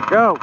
Go.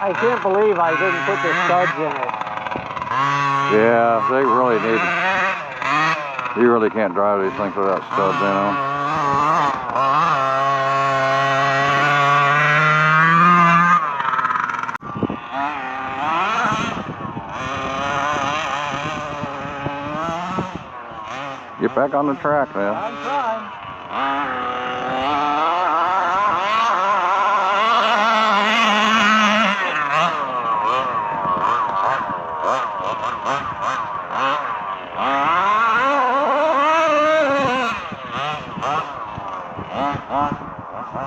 I can't believe I didn't put the studs in it. Yeah, they really need it. You really can't drive these things without studs in them. Get back on the track, man. I'm trying.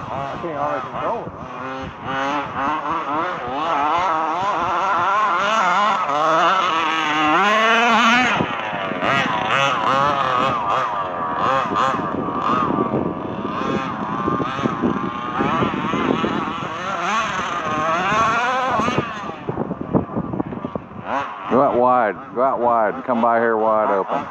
I can't always control it. Go out wide. Go out wide and come by here wide open.